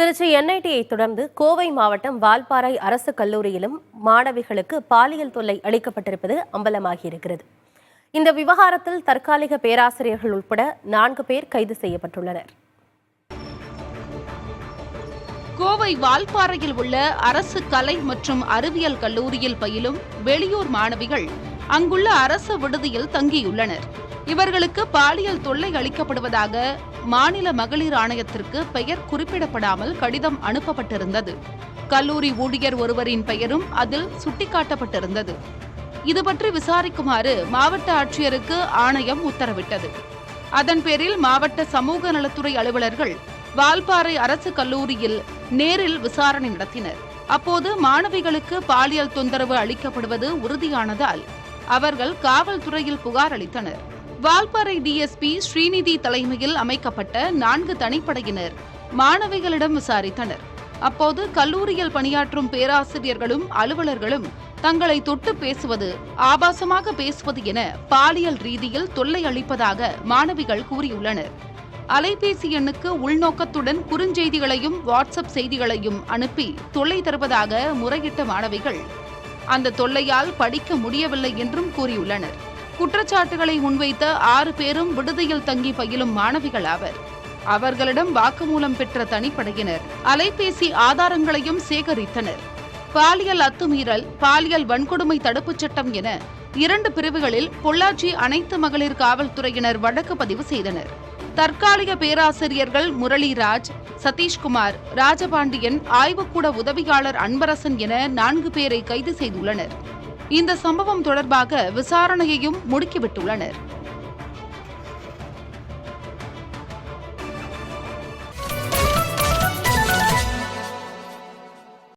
திருச்சி என்ஐடியை தொடர்ந்து கோவை மாவட்டம் வால்பாறை அரசு கல்லூரியிலும் மாணவிகளுக்கு பாலியல் தொல்லை அளிக்கப்பட்டிருப்பது அம்பலமாகியிருக்கிறது. இந்த விவகாரத்தில் தற்காலிக பேராசிரியர்கள் உட்பட 4 பேர் கைது செய்யப்பட்டுள்ளனர். கோவை வால்பாறையில் உள்ள அரசு கலை மற்றும் அறிவியல் கல்லூரியில் பயிலும் வெளியூர் மாணவிகள் அங்குள்ள அரசு விடுதியில் தங்கியுள்ளனர். இவர்களுக்கு பாலியல் தொல்லை அளிக்கப்படுவதாக மாநில மகளிர் ஆணையத்திற்கு பெயர் குறிப்பிடப்படாமல் கடிதம் அனுப்பப்பட்டிருந்தது. கல்லூரி ஊழியர் ஒருவரின் பெயரும் அதில் சுட்டிக்காட்டப்பட்டிருந்தது. இதுபற்றி விசாரிக்குமாறு மாவட்ட ஆட்சியருக்கு ஆணையம் உத்தரவிட்டது. அதன் பேரில் மாவட்ட சமூக நலத்துறை அலுவலர்கள் வால்பாறை அரசு கல்லூரியில் நேரில் விசாரணை நடத்தினர். அப்போது மாணவிகளுக்கு பாலியல் தொந்தரவு அளிக்கப்படுவது உறுதியானதால் அவர்கள் காவல்துறையில் புகார் அளித்தனர். வால்பாறை டிஎஸ்பி ஸ்ரீநிதி தலைமையில் அமைக்கப்பட்ட 4 தனிப்படையினர் மாணவிகளிடம் விசாரித்தனர். அப்போது கல்லூரியில் பணியாற்றும் பேராசிரியர்களும் அலுவலர்களும் தங்களை தொட்டு பேசுவது, ஆபாசமாக பேசுவது என பாலியல் ரீதியில் தொல்லை அளிப்பதாக மாணவிகள் கூறியுள்ளனர். அலைபேசி எண்ணுக்கு உள்நோக்கத்துடன் குறுஞ்செய்திகளையும் வாட்ஸ்அப் செய்திகளையும் அனுப்பி தொல்லை தருவதாக முறையிட்ட மாணவிகள் அந்த தொல்லையால் படிக்க முடியவில்லை என்றும் கூறியுள்ளனர். குற்றச்சாட்டுகளை முன்வைத்த 6 பேரும் விடுதியில் தங்கி பயிலும் மாணவிகள் ஆவர். அவர்களிடம் வாக்குமூலம் பெற்ற தனிப்படையினர் அலைபேசி ஆதாரங்களையும் சேகரித்தனர். பாலியல் அத்துமீறல், பாலியல் வன்கொடுமை தடுப்புச் சட்டம் என 2 பிரிவுகளில் பொள்ளாச்சி அனைத்து மகளிர் காவல்துறையினர் வழக்கு பதிவு செய்தனர். தற்காலிக பேராசிரியர்கள் முரளிராஜ், சதீஷ்குமார், ராஜபாண்டியன், ஆய்வுக்கூட உதவியாளர் அன்பரசன் என 4 பேரை கைது செய்துள்ளனர். இந்த சம்பவம் தொடர்பாக விசாரணையையும் முடுக்கிவிட்டுள்ளனர்.